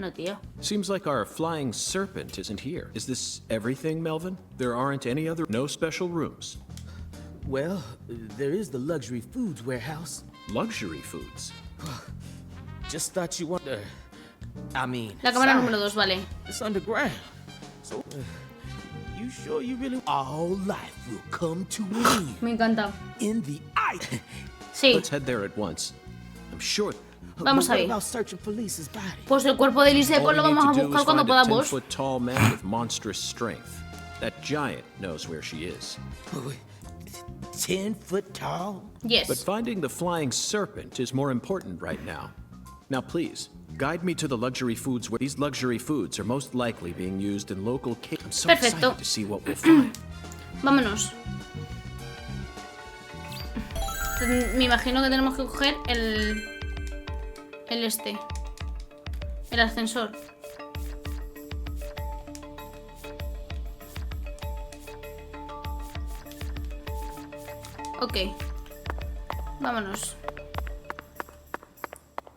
No, tío. Seems like our flying serpent isn't here. Is this everything, Melvin? There aren't any other... No special rooms. Well, there is the luxury foods warehouse. Luxury foods? Just thought you wanted... I mean... La cámara número 2, vale. It's underground. So, you sure you really... All life will come to an end. Me encanta. In the eye. Sí. Let's head there at once. I'm sure... Vamos a ver. Pues el cuerpo de Elise pues lo vamos a buscar cuando podamos. 10-foot-tall man with monstrous strength. That giant knows where she is. 10 foot tall? Yes. But finding the flying serpent is more important right now. Now please, guide me to the luxury foods where these luxury foods are most likely being used in local caves. I'm so excited to see what we'll find. Vámonos. Me imagino que tenemos que coger el ascensor. Ok. Vámonos.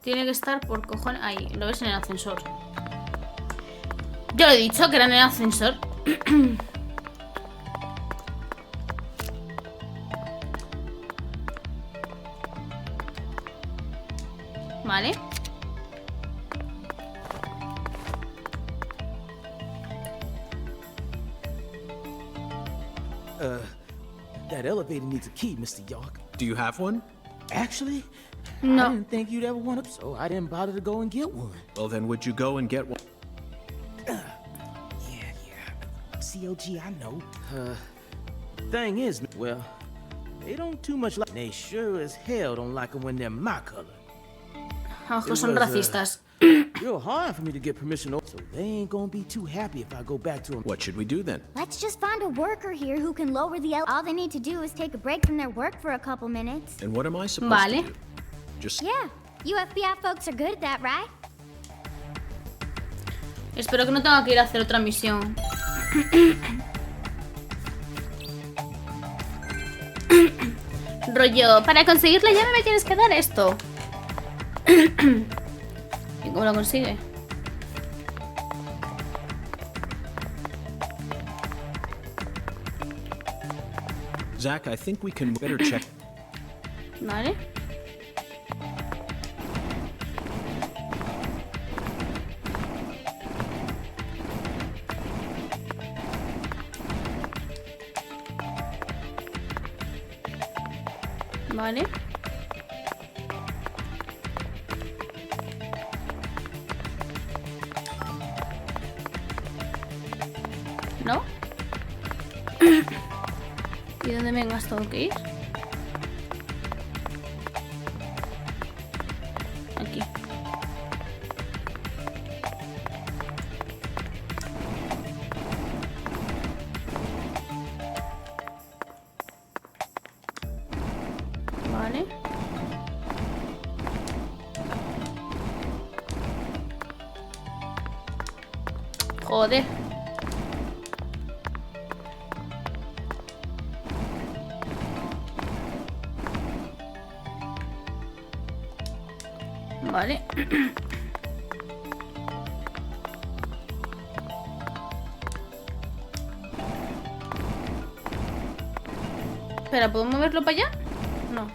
Tiene que estar por cojones. Ahí, lo ves en el ascensor. Yo lo he dicho que era en el ascensor. Vale. That elevator needs a key, Mr. York. Do you have one? Actually, No. I didn't think you'd ever want it, so I didn't bother to go and get one. Well then, would you go and get one? Yeah. COG, I know. Thing is, well, they don't too much like... They sure as hell don't like them when they're my color. Ojos son racistas. Real hard for me to get permission, so they ain't gonna be too happy if I go back to them. What should we do then? Let's just find a worker here who can lower the All they need to do is take a break from their work for a couple minutes. And what am I supposed to do? Just... Yeah, you FBI folks are good at that, right? Espero que no tenga que ir a hacer otra misión. Rollo, para conseguir la llave me tienes que dar esto. ¿Y cómo lo consigue? Zach, I think we can better check. Vale. Vale. ¿No? ¿Y dónde me he gastado que ir? Aquí. Vale. Joder. Vale. Espera, ¿puedo moverlo para allá? No.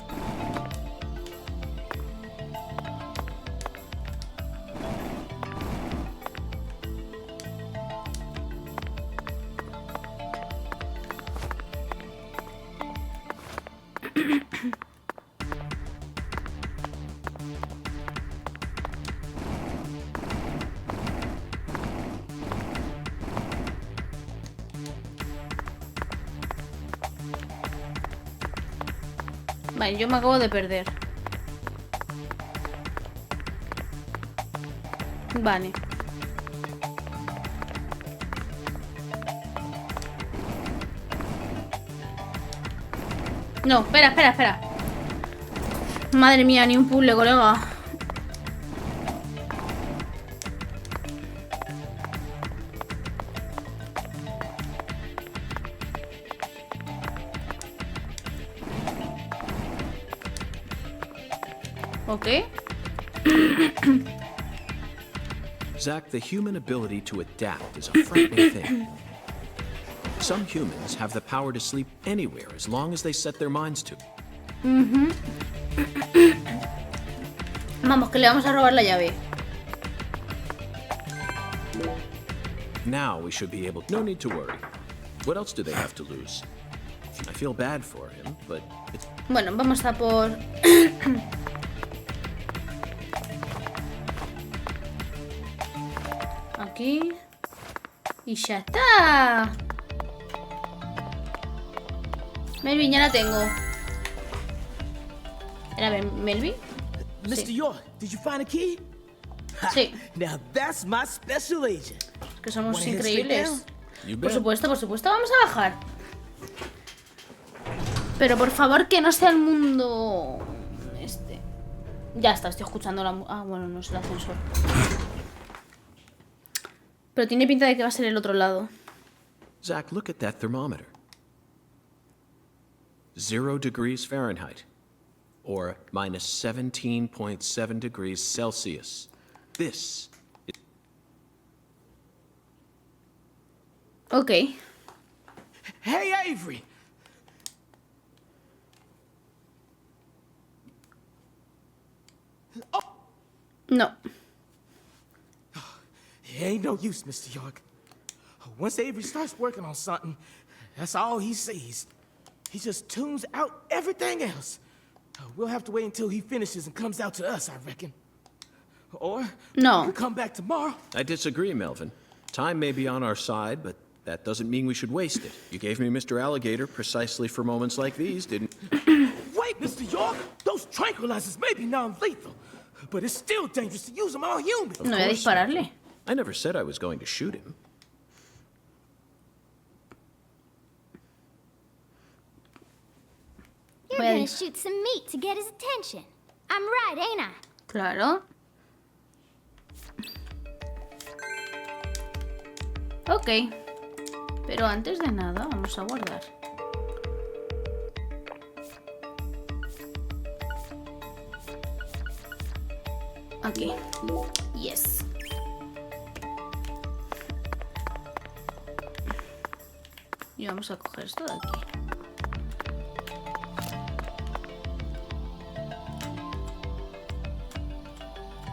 Vale, yo me acabo de perder. Vale. No, espera. Madre mía, ni un puzzle, colega. Ok. Zach, the human ability to adapt is a frightening thing. Some humans have the power to sleep anywhere as long as they set their minds to. Vamos, que le vamos a robar la llave. Now we should be able... No need to worry. What else do they have to lose? I feel bad for him, but it's... Bueno, vamos a por... Aquí. Y ya está. Melvin, ya la tengo. Era Melvin. Mr. York, did you find a key? Sí. Now that's my special agent. Que somos increíbles. You Por bet. supuesto, vamos a bajar. Pero por favor que no sea el mundo... Este. Ya está, estoy escuchando la... Ah, bueno, no es el ascensor. Pero tiene pinta de que va a ser el otro lado. Zach, look at that thermometer. 0 degrees Fahrenheit. Or minus 17.7 degrees Celsius. This is... Ok. Hey, Avery! No. It ain't no use, Mr. York. Once Avery starts working on something, that's all he sees. He just tunes out everything else. We'll have to wait until he finishes and comes out to us, I reckon. Or No. we'll come back tomorrow. I disagree, Melvin. Time may be on our side, but that doesn't mean we should waste it. You gave me Mr. Alligator precisely for moments like these, didn't... Wait, Mr. York! Those tranquilizers may be non-lethal, but it's still dangerous to use them on humans. No voy a dispararle. I never said I was going to shoot him. You're Well- gonna shoot some meat to get his attention. I'm right, ain't I? Claro. Ok. Pero antes de nada, vamos a guardar. Aquí. Yes. Y vamos a coger esto de aquí.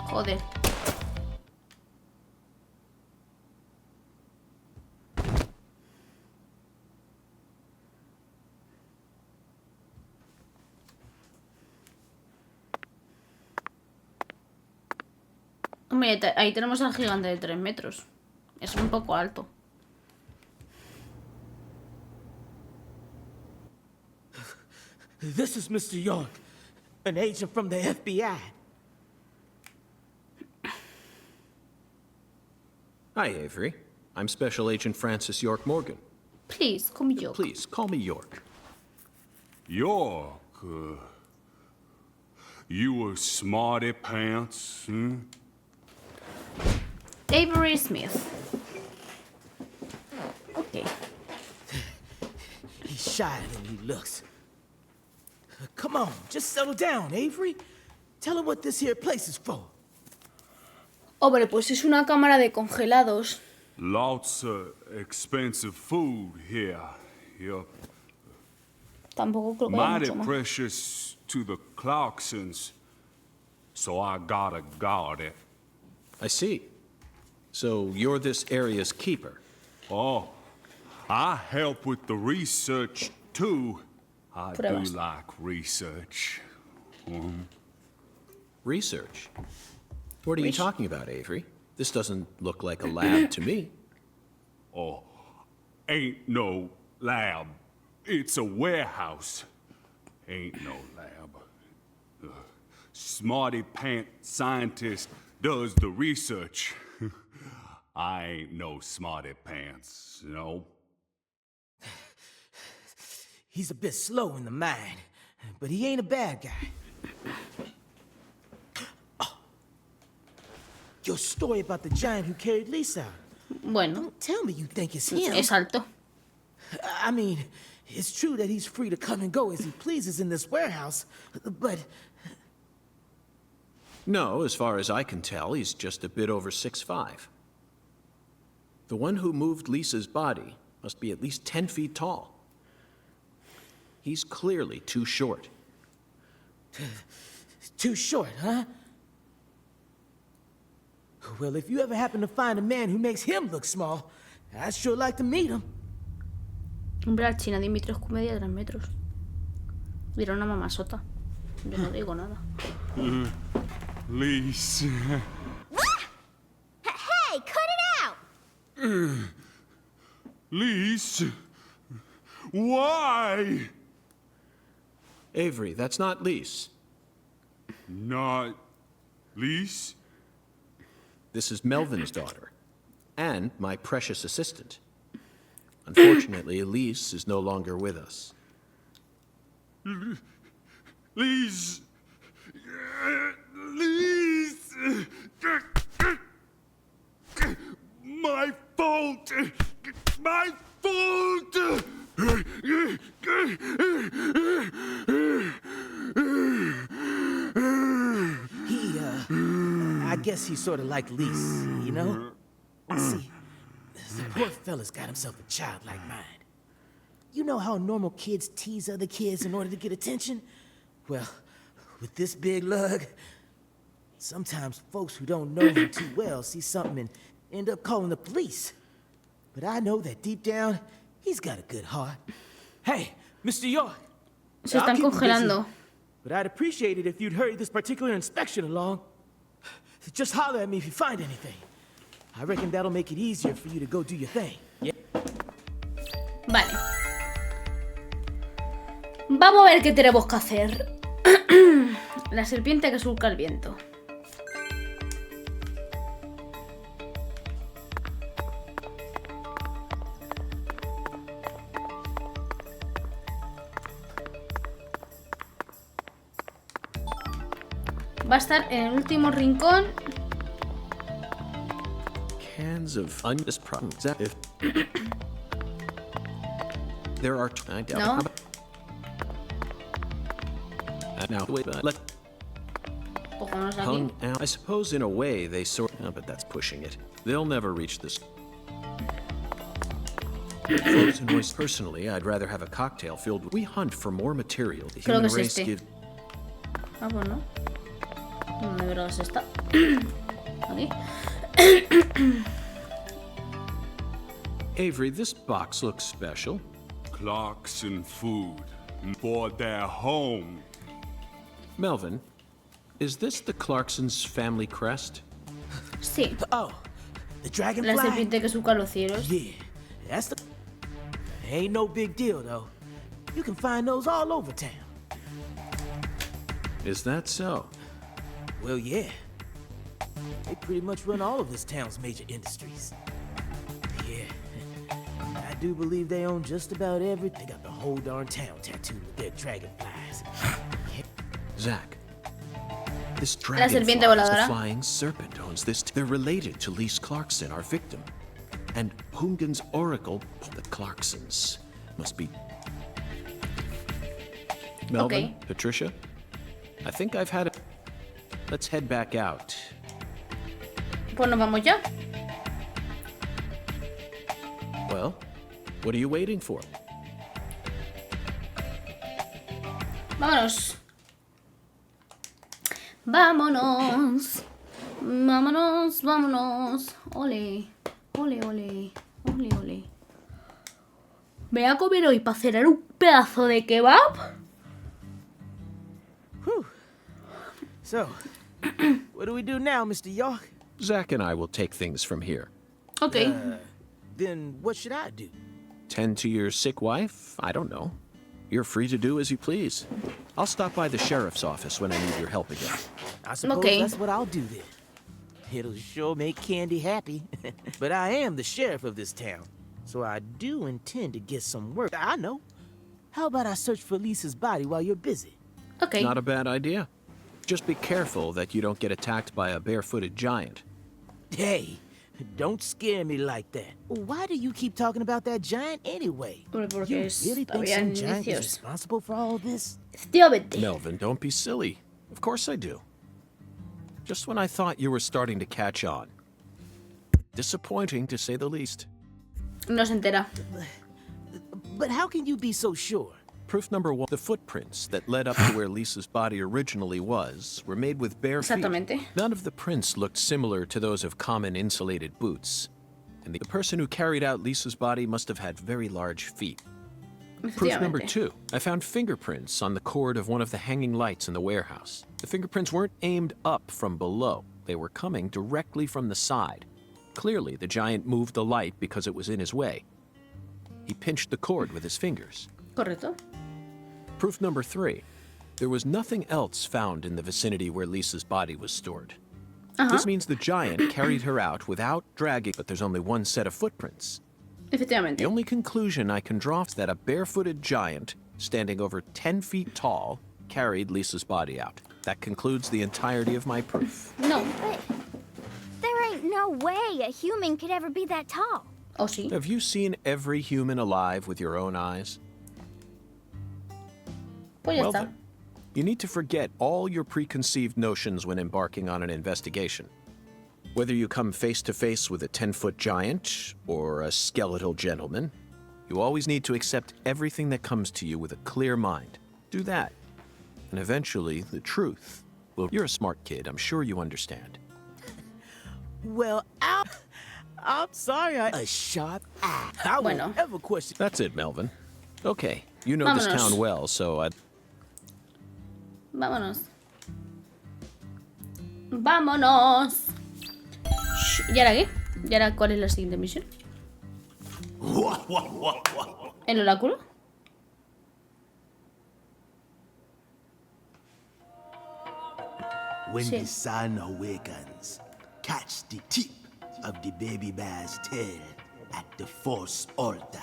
Joder. Hombre, ahí tenemos al gigante de 3 metros. Es un poco alto. This is Mr. York, an agent from the FBI. Hi, Avery. I'm Special Agent Francis York Morgan. Please, call me York. Please, call me York. York, you a smarty pants, hmm? Avery Smith. Ok. He's shyer than he looks. Come on, just settle down, Avery. Tell him what this here place is for. Hombre, pues es una cámara de congelados. Lots of expensive food here. Yep. Tampoco creo que haya Mighty mucho más. precious to the Clarksons, so I gotta guard it. I see. So you're this area's keeper. Oh, I help with the research too. I Pruebas. do like research. Research? What are you talking about, Avery? This doesn't look like a lab to me. Oh, ain't no lab. It's a warehouse. Ain't no lab. Smarty pant scientist does the research. I ain't no smarty pants, no. He's a bit slow in the mind, but he ain't a bad guy. Oh. Your story about the giant who carried Lisa out. Bueno, Don't tell me you think it's him. es alto. I mean, it's true that he's free to come and go as he pleases in this warehouse, but... No, as far as I can tell, he's just a bit over 6'5". The one who moved Lisa's body must be at least 10 feet tall. He's clearly too short. Too short, huh? Well, if you ever happen to find a man who makes him look small, I'd sure like to meet him. Hombre, la china de mi 3,3 metros. Mira una mamasota. Yo no digo nada. Lise. Hey, cut it out! Lise. Why? Avery, that's not Lise. Not Lise? This is Melvin's daughter, and my precious assistant. Unfortunately, Elise is no longer with us. Lise! Lise! My fault! My fault! I guess he's sort of like Lise, you know? See, the poor fella's got himself a childlike mind. You know how normal kids tease other kids in order to get attention? Well, with this big lug, sometimes folks who don't know him too well see something and end up calling the police. But I know that deep down, he's got a good heart. Hey, Mr. York. Se están congelando. But I'd appreciate it if you'd hurry this particular inspection along. Just holler at me if you find anything. I reckon that'll make it easier for you to go do your thing. Yeah. Vale. Vamos a ver qué tenemos que hacer. La serpiente que surca el viento. Va a estar en el último rincón. Cans of this problem. If there are No. Now wait, let Cogemos aquí. hung out. I suppose in a way they sort. But that's pushing it. They'll never reach this. Frozen moist. Personally, I'd rather have a cocktail filled with. We hunt for more material. The Creo human que es race este. gives. Ah, bueno. ¿Dónde verás esta? Aquí. Avery, this box looks special. Clarkson food for their home. Melvin, is this the Clarksons' family crest? Sí. Oh, the dragonfly? La serpiente que surca los cielos. Yeah, that's the... Ain't no big deal, though. You can find those all over town. Is that so? Well, yeah. They pretty much run all of this town's major industries. Yeah, I do believe they own just about everything. They got the whole darn town tattooed with their dragonflies. Zach, this La serpiente dragonfly is voladora. a flying serpent owns this. They're related to Lise Clarkson, our victim. And Hungan's oracle, the Clarksons, must be... Melvin, Okay. Patricia, I think I've had it. Let's head back out. Pues nos vamos ya. Well, what are you waiting for? Vámonos. Vámonos. Vámonos, vámonos. Ole. Ole, ole. Ole, ole. Me voy a comer hoy para cenar un pedazo de kebab. So, what do we do now, Mr. York? Zach and I will take things from here. Ok. Then what should I do? Tend to your sick wife? I don't know. You're free to do as you please. I'll stop by the sheriff's office when I need your help again. I suppose Okay. that's what I'll do then. It'll sure make Candy happy. But I am the sheriff of this town, so I do intend to get some work. I know. How about I search for Lisa's body while you're busy? Ok. Not a bad idea. Just be careful that you don't get attacked by a barefooted giant. Hey, don't scare me like that. Why do you keep talking about that giant anyway? Hombre, porque You es really think todavía some en giant is inicios. responsible for all this? Efectivamente. Melvin, don't be silly. Of course I do. Just when I thought you were starting to catch on. Disappointing, to say the least. No se entera. But how can you be so sure? Proof number 1. The footprints that led up to where Lisa's body originally was were made with bare feet. Exactamente. None of the prints looked similar to those of common insulated boots. And the person who carried out Lisa's body must have had very large feet. Proof number 2. I found fingerprints on the cord of one of the hanging lights in the warehouse. The fingerprints weren't aimed up from below. They were coming directly from the side. Clearly, the giant moved the light because it was in his way. He pinched the cord with his fingers. Correcto. Proof number 3. There was nothing else found in the vicinity where Lisa's body was stored. This means the giant carried her out without dragging, but there's only one set of footprints. Efectivamente. The only conclusion I can draw is that a barefooted giant, standing over 10 feet tall, carried Lisa's body out. That concludes the entirety of my proof. No. But there ain't no way a human could ever be that tall. ¿O sí? Have you seen every human alive with your own eyes? Pues ya Well está. then, you need to forget all your preconceived notions when embarking on an investigation. Whether you come face to face with a 10-foot giant or a skeletal gentleman, you always need to accept everything that comes to you with a clear mind. Do that, and eventually the truth will... You're a smart kid, I'm sure you understand. Well, I'm sorry. A sharp eye. I Bueno. won't ever question. That's it, Melvin. Okay, you know this Vámonos. town well, so Vámonos. Vámonos. Shh, ¿y ahora qué? ¿Y ahora cuál es la siguiente misión? ¿El oráculo? When Sí. the sun awakens, catch the tip of the baby bear's tail at the Force altar.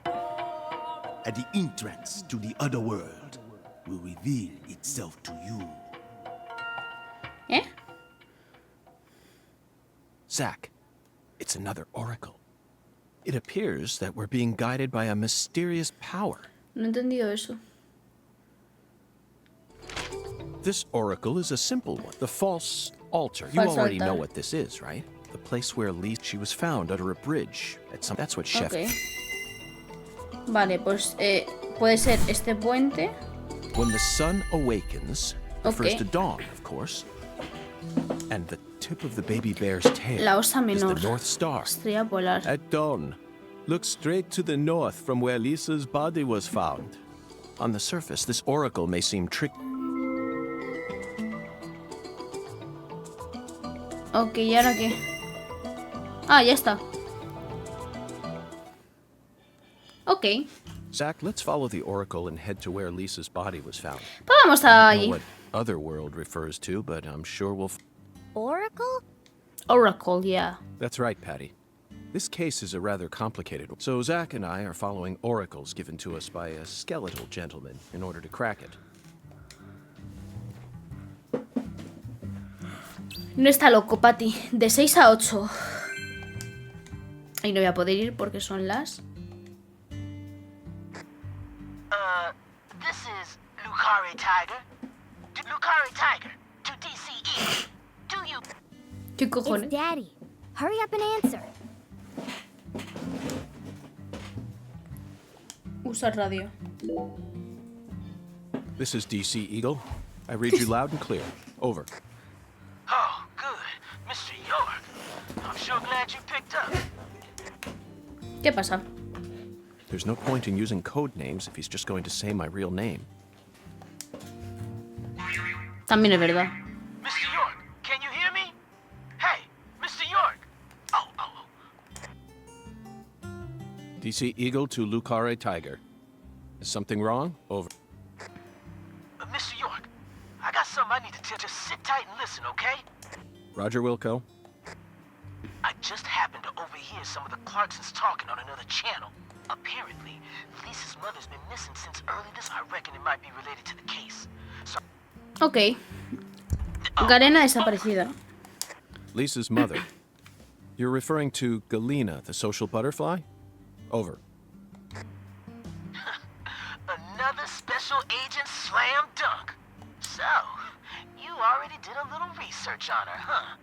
At the entrance to the other world will reveal itself to you. ¿Eh? Zach, it's another oracle. It appears that we're being guided by a mysterious power. No he entendido eso. This oracle is a simple one. The false altar. You False already know altar. what this is, right? The place where she was found under a bridge. That's what Chef... Ok. Vale, pues puede ser este puente. When the sun awakens, refers Ok. to dawn, of course. And the tip of the baby bear's tail La osa is menor. the North Star. Estrella polar. At dawn, look straight to the north from where Lisa's body was found. On the surface, this oracle may seem tricky. Ok, ¿y ahora qué? Ah, ya está. Ok. Zach, let's follow the oracle and head to where Lisa's body was found. Pues vamos I don't know allí. what otherworld refers to, but I'm sure we'll... Oracle? Oracle, yeah. That's right, Patty. This case is a rather complicated one. So Zach and I are following oracles given to us by a skeletal gentleman in order to crack it. No está loco, Patty. De 6 a 8. Ahí no voy a poder ir porque son las... This is Lucare Tiger. Lucare Tiger to DCE. Do you... ¿Qué It's cojones? Daddy. Hurry up and answer. Usar radio. This is DC Eagle. I read you loud and clear. Over. Oh, good. Mr. York. I'm sure glad you picked up. ¿Qué pasa? There's no point in using code names if he's just going to say my real name. También es verdad. Mr. York, can you hear me? Hey, Mr. York. Oh. DC Eagle to Lucare Tiger. Is something wrong? Over. Mr. York, I got something I need to tell. Just sit tight and listen, okay? Roger Wilco. I just happened to overhear some of the Clarksons talking on another channel. Apparently, Lisa's mother's been missing since early this. I reckon it might be related to the case. So, Ok. Garena desaparecida. Lisa's mother. You're referring to Galena, the social butterfly? Over. another special agent slam dunk. So, You already did a little research on her, huh?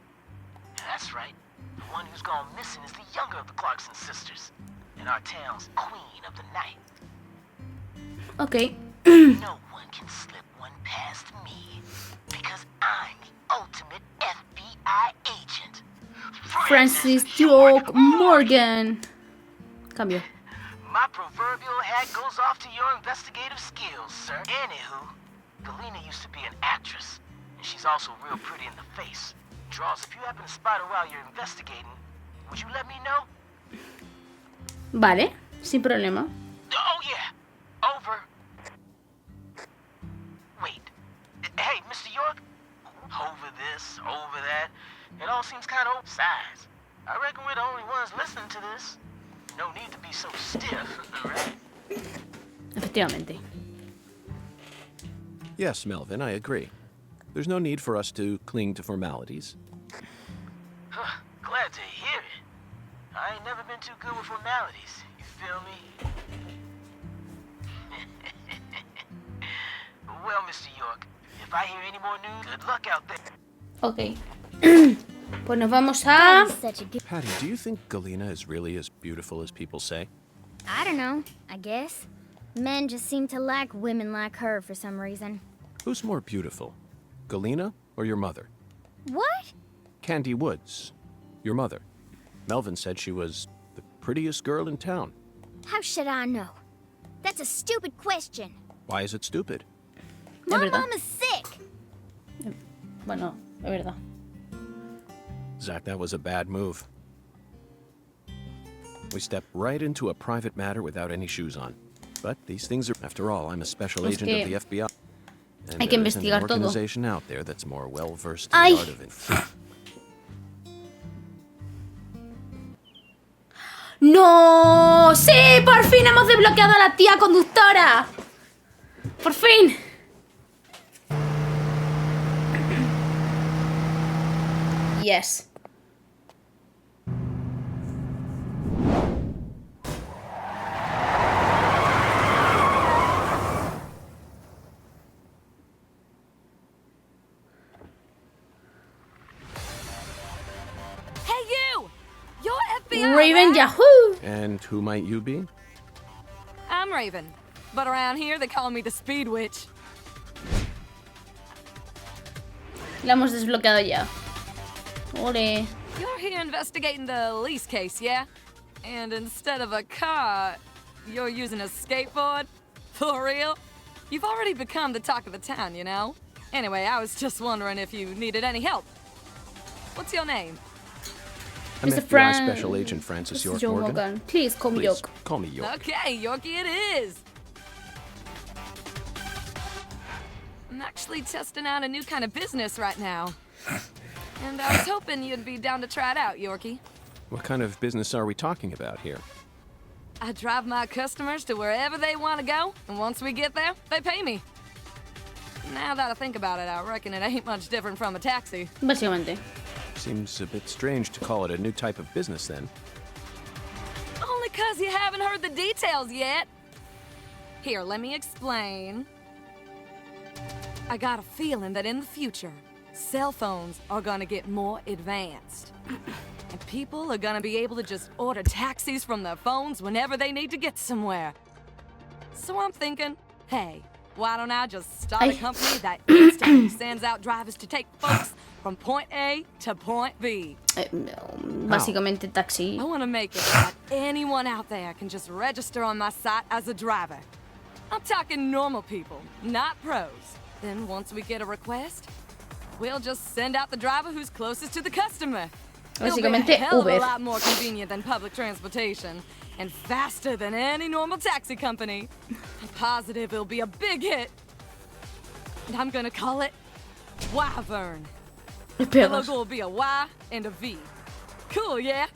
That's right. The one who's gone missing is the younger of the Clarkson sisters, and our town's queen of the night. Ok. No one can slip one past me, because I'm the ultimate FBI agent. Francis York Morgan. Cambio. My proverbial hat goes off to your investigative skills, sir. Anywho, Galena used to be an actress, and she's also real pretty in the face. Draws, if you happen to spot her while you're investigating, would you let me know? Vale, sin problema. Oh, yeah. Over. Wait. Hey, Mr. York? Over this, over that. It all seems kind of oversized. I reckon we're the only ones listening to this. No need to be so stiff, right? Efectivamente. Yes, Melvin, I agree. There's no need for us to cling to formalities. Glad to hear it. I ain't never been too good with formalities. You feel me? Well, Mr. York, if I hear any more news, good luck out there. Ok. Pues nos vamos a... Such a good. Patty, do you think Galena is really as beautiful as people say? I don't know, I guess. Men just seem to like women like her for some reason. Who's more beautiful, Galena or your mother? What? Candy Woods, your mother. Melvin said she was the prettiest girl in town. How should I know? That's a stupid question. Why is it stupid? My verdad. mom is sick. Bueno, es verdad. Zach, that was a bad move. We stepped right into a private matter without any shoes on. But these things are, after all, I'm a special Es agent que of the FBI. And hay que there isn't investigar an todo. organization out there that's more well-versed in Ay. the art of it. ¡No! ¡Sí! ¡Por fin hemos desbloqueado a la tía conductora! ¡Por fin! Yes. Hey, you! You're FBI, Raven right? Yahoo! And who might you be? I'm Raven, but around here they call me the Speed Witch. La hemos desbloqueado ya. Ole. You're here investigating the lease case, yeah? And instead of a car, you're using a skateboard? For real? You've already become the talk of the town, you know? Anyway, I was just wondering if you needed any help. What's your name? I'm Mr. FBI Special Agent Francis Mr. York Joe Morgan. Morgan. Please call me Please, York. call me York. Okay, Yorkie it is. I'm actually testing out a new kind of business right now. And I was hoping you'd be down to try it out, Yorkie. What kind of business are we talking about here? I drive my customers to wherever they want to go, and once we get there, they pay me. Now that I think about it, I reckon it ain't much different from a taxi. Básicamente. Seems a bit strange to call it a new type of business then. Only 'cause you haven't heard the details yet. Here, let me explain. I got a feeling that in the future, cell phones are gonna get more advanced. And people are gonna be able to just order taxis from their phones whenever they need to get somewhere. So I'm thinking, hey, why don't I just start a Ay. company that instantly sends out drivers to take folks from point A to point B? Básicamente taxi. I want to make it that anyone out there can just register on my site as a driver. I'm talking normal people, not pros. Then once we get a request, we'll just send out the driver who's closest to the customer. It'll be a Básicamente hell of a Uber. lot more convenient than public transportation and faster than any normal taxi company. I'm positive it'll be a big hit. And I'm gonna call it Wyvern. The Pegas. logo will be a Y and a V. Cool, yeah?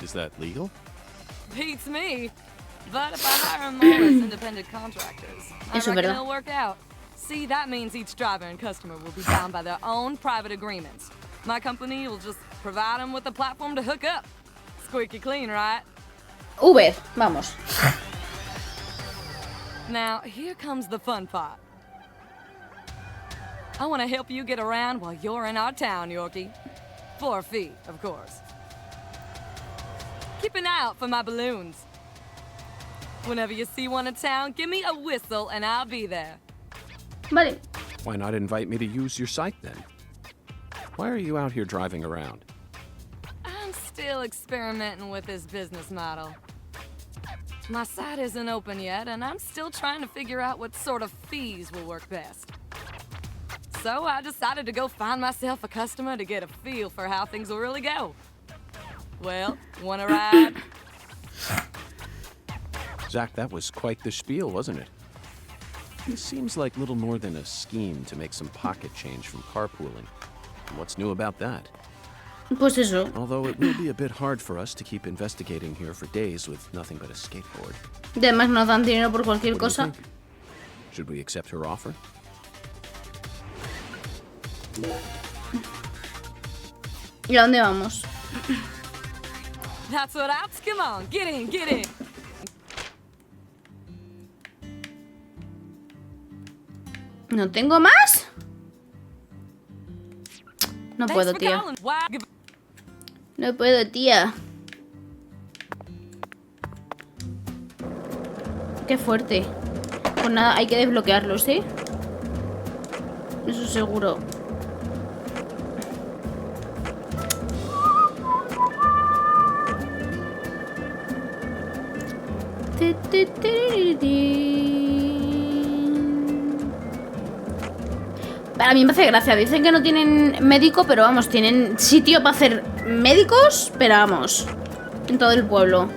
Is that legal? Beats me. But if I hire them all as independent contractors, I Eso es reckon verdad. it'll work out. See, that means each driver and customer will be bound by their own private agreements. My company will just provide them with a platform to hook up. Squeaky clean, right? Uber, vamos. Now, here comes the fun part. I want to help you get around while you're in our town, Yorkie. For a fee, of course. Keep an eye out for my balloons. Whenever you see one in town, give me a whistle and I'll be there. Vale. Why not invite me to use your site then? Why are you out here driving around? I'm still experimenting with this business model. My site isn't open yet, and I'm still trying to figure out what sort of fees will work best. So I decided to go find myself a customer to get a feel for how things will really go. Well, wanna ride? Zach, that was quite the spiel, wasn't it? It seems like little more than a scheme to make some pocket change from carpooling. And what's new about that? Pues eso. Although it will be a bit hard for us to keep investigating here for days with nothing but a skateboard. Además nos dan dinero por cualquier What do you cosa. think? Should we accept her offer? ¿Y a dónde vamos? That's what I... Come on, get in, get in. ¿No tengo más? No Thanks puedo, for tía. calling. Why- No puedo, tía. Qué fuerte. Pues nada, hay que desbloquearlos, ¿sí? Eso seguro. Para mí me hace gracia. Dicen que no tienen médico, pero vamos, tienen sitio para hacer médicos, pero vamos, en todo el pueblo.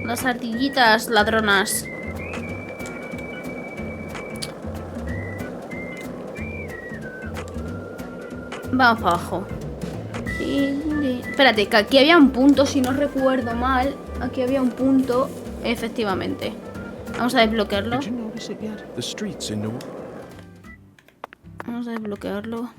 Las ardillitas ladronas. Vamos para abajo. Espérate, que aquí había un punto, si no recuerdo mal. Aquí había un punto, efectivamente. Vamos a desbloquearlo. Did you notice it yet? The streets in New Vamos a desbloquearlo.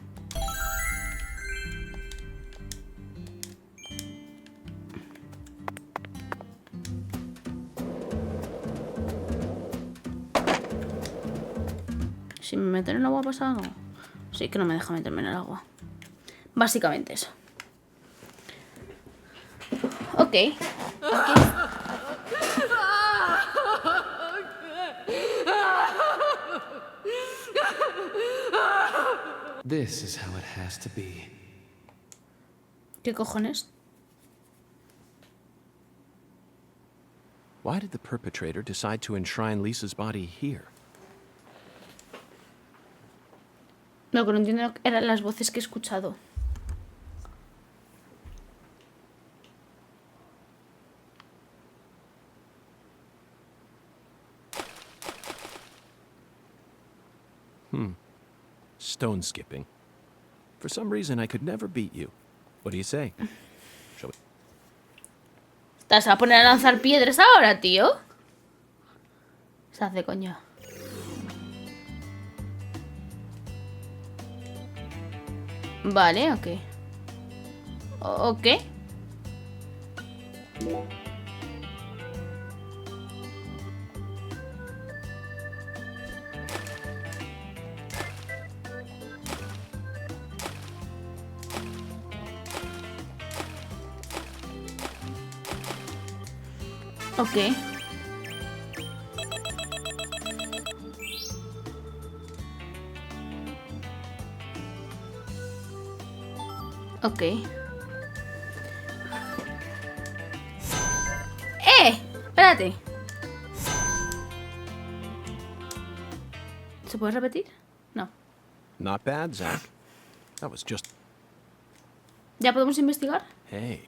Si me meten en el agua pasa algo. Sí, que no me deja meterme en el agua. Básicamente eso. Ok. This is how it has to be. ¿Qué cojones? Why did the perpetrator decide to enshrine Lisa's body here? Lo que no entiendo eran las voces que he escuchado. Stone skipping. For some reason, I could never beat you. What do you say? Shall we? ¿Te vas a poner a lanzar piedras ahora, tío? Se hace coño. Vale, ok. Ok. Ok. Ok. Espérate. ¿Se puede repetir? No. Not bad, Zach. That was just... ¿Ya podemos investigar? Hey.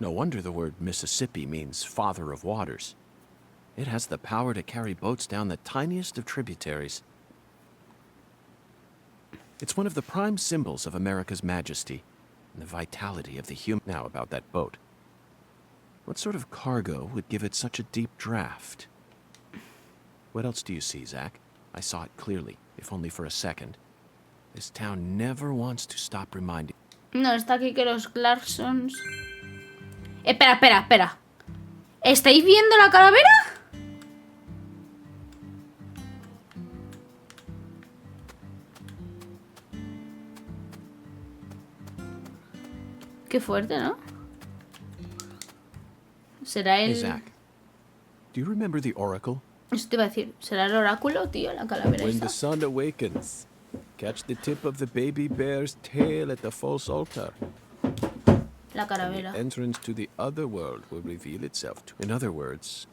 No wonder the word Mississippi means father of waters. It has the power to carry boats down the tiniest of tributaries. It's one of the prime symbols of America's majesty and the vitality of the human. Now about that boat. What sort of cargo would give it such a deep draft? What else do you see, Zach? I saw it clearly, if only for a second. This town never wants to stop reminding. No, está aquí que los Clarksons... Espera. ¿Estáis viendo la calavera? Qué fuerte, ¿no? ¿Será el...? Hey, Zach. Do you remember the oracle? Eso te iba a decir. ¿Será el oráculo, tío? La calavera When esa. the sun awakens, catch the tip of the baby bear's tail at the false altar. La calavera. Entrance to the other world will reveal itself to. In other words,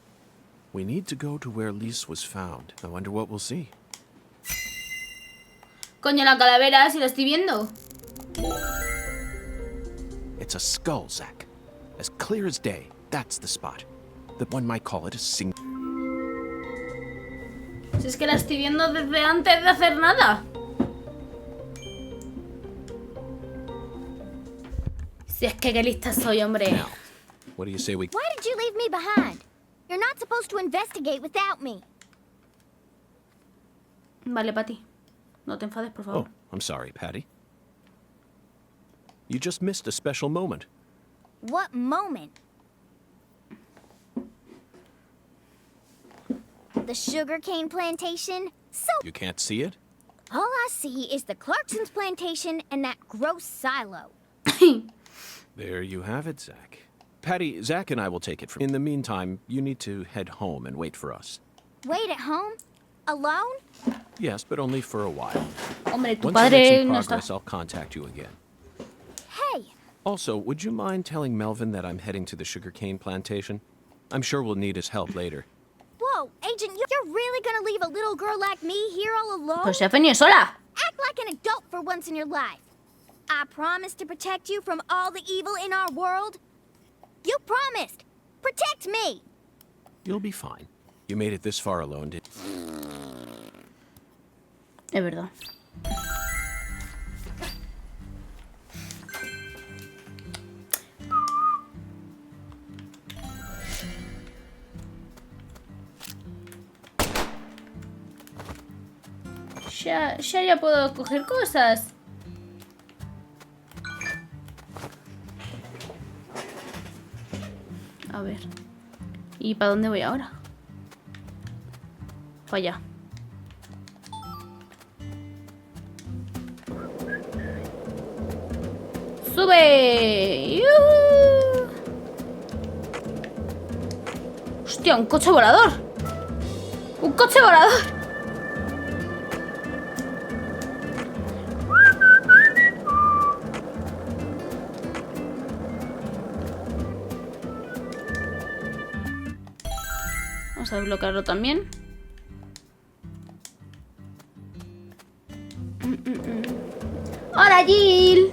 we need to go to where Lise was found. I wonder what we'll see. Coño, la calavera, si la estoy viendo. It's a skull, Zach. As clear as day. That's the spot. That one might call it a sing. Si es que la estoy viendo desde antes de hacer nada. Si es que qué lista soy, hombre. Now, what do you say we... Why did you leave me behind? You're not supposed to investigate without me. Vale, Patty. No te enfades, por favor. Oh, I'm sorry, Patty. You just missed a special moment. What moment? The sugarcane plantation? So You can't see it? all I see is the Clarkson's plantation and that gross silo. There you have it, Zach. Patty, Zach and I will take it from... In the meantime, you need to head home and wait for us. Wait at home? Alone? Yes, but only for a while. Hombre, tu Once I make padre some no está. progress, I'll contact you again. Hey, Also, would you mind telling Melvin that I'm heading to the sugarcane plantation? I'm sure we'll need his help later. whoa, Agent, you're really gonna leave a little girl like me here all alone? Pues se ha venido sola. Act like an adult for once in your life. I promised to protect you from all the evil in our world. You promised. Protect me. You'll be fine. You made it this far alone, Es verdad. Ya puedo coger cosas. A ver. ¿Y para dónde voy ahora? Para allá. ¡Sube! ¡Yuhu! ¡Hostia, un coche volador! ¡Un coche volador! Vamos a desbloquearlo también. ¡Hola, Jill!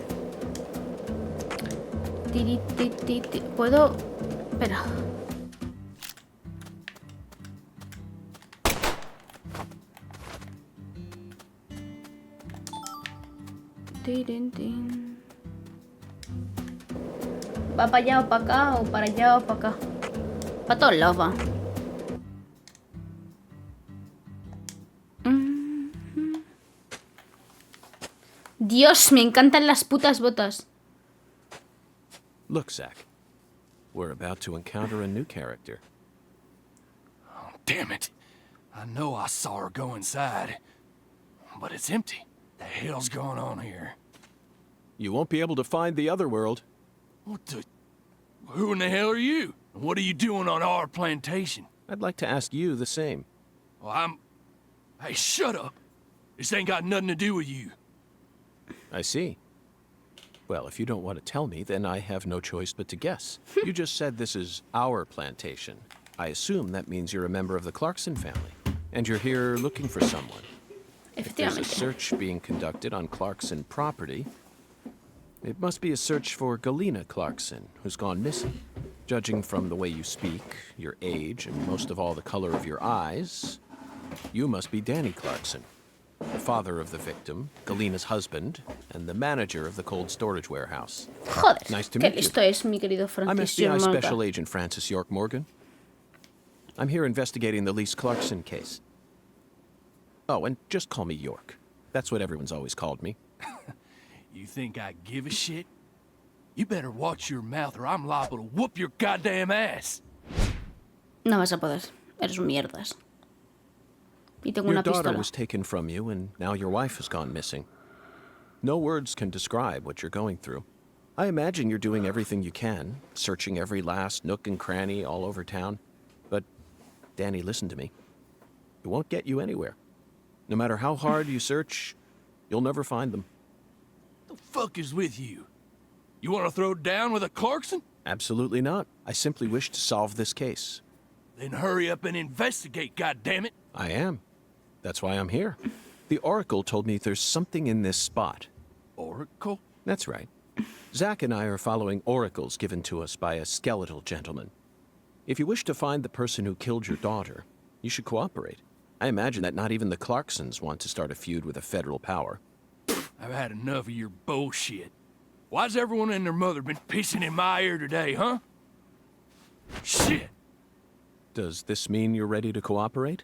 ¿Puedo...? Espera. ¿Va para allá o para acá? ¿O para allá o para acá? Para todos lados va. Dios, me encantan las putas botas. Look, Zach. We're about to encounter a new character. Oh, damn it. I know I saw her go inside. But it's empty. The hell's going on here? You won't be able to find the other world. What the... Who in the hell are you? What are you doing on our plantation? I'd like to ask you the same. Well, I'm... Hey, shut up. This ain't got nothing to do with you. I see. Well, if you don't want to tell me, then I have no choice but to guess. You just said this is our plantation. I assume that means you're a member of the Clarkson family. And you're here looking for someone. If there's a search being conducted on Clarkson property, it must be a search for Galena Clarkson, who's gone missing. Judging from the way you speak, your age, and most of all the color of your eyes, you must be Danny Clarkson, the father of the victim, Galena's husband, and the manager of the cold storage warehouse. Joder, Nice to qué meet you. listo es mi querido I'm Francis FBI Morgan. Special Agent Francis York Morgan. I'm here investigating the Lise Clarkson case. Oh, and just call me York. That's what everyone's always called me. You think I give a shit? You better watch your mouth or I'm liable to whoop your goddamn ass. No vas a poder. Eres un mierdas. Y tengo Your una daughter pistola. was taken from you, and now your wife has gone missing. No words can describe what you're going through. I imagine you're doing everything you can, searching every last nook and cranny all over town. But, Danny, listen to me. It won't get you anywhere. No matter how hard you search, you'll never find them. The fuck is with you? You want to throw down with a Clarkson? Absolutely not. I simply wish to solve this case. Then hurry up and investigate, goddammit. I am. That's why I'm here. The Oracle told me there's something in this spot. Oracle? That's right. Zack and I are following oracles given to us by a skeletal gentleman. If you wish to find the person who killed your daughter, you should cooperate. I imagine that not even the Clarksons want to start a feud with a federal power. I've had enough of your bullshit. Why's everyone and their mother been pissing in my ear today, huh? Shit! Does this mean you're ready to cooperate?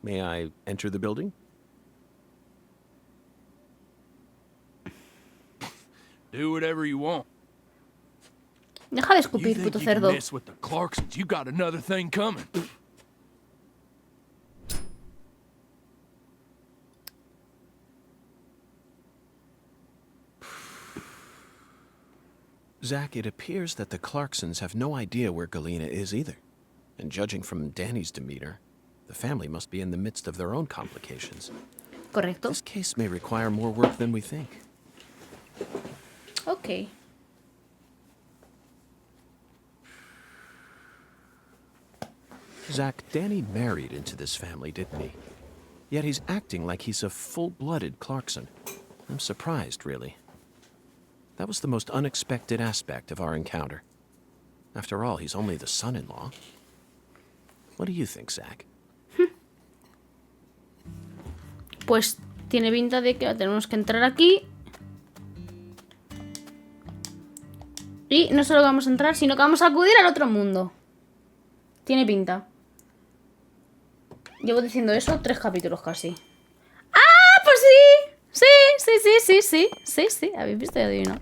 May I enter the building? Do whatever you want. Deja de You escupir, think puto you can cerdo. mess with the Clarksons? You got another thing coming. Zack, it appears that the Clarksons have no idea where Galena is either. And judging from Danny's demeanor, the family must be in the midst of their own complications. Correcto. This case may require more work than we think. Ok. Zack, Danny married into this family, didn't he? Yet he's acting like he's a full-blooded Clarkson. I'm surprised, really. That was the most unexpected aspect of our encounter. After all, he's only the son-in-law. What do you think, Zack? Pues tiene pinta de que tenemos que entrar aquí. Y no solo vamos a entrar, sino que vamos a acudir al otro mundo. Tiene pinta. Llevo diciendo eso 3 capítulos casi. ¡Ah! Pues sí. Sí. Habéis visto y adivinado.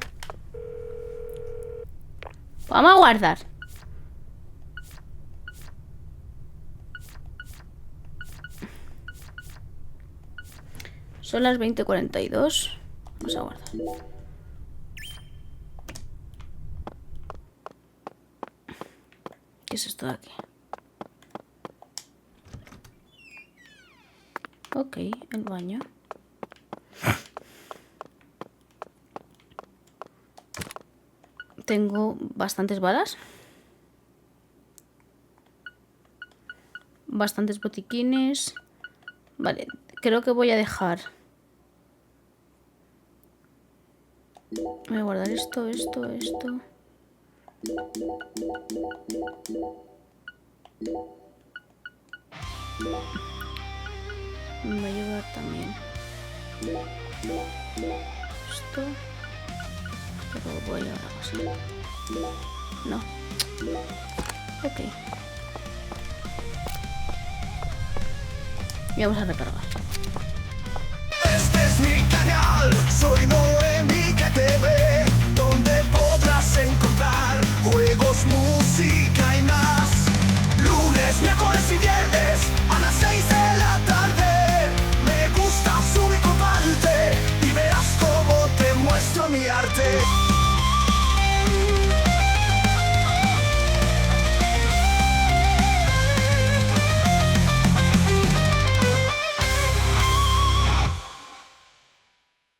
Vamos a guardar. Son las 20:42. Vamos a guardar. ¿Qué es esto de aquí? Ok, el baño. Tengo bastantes balas. Bastantes botiquines. Vale, creo que voy a dejar. Voy a guardar esto. Me va a llevar también esto. Pero lo voy a llevar a casa. No. Ok. Y vamos a recargar.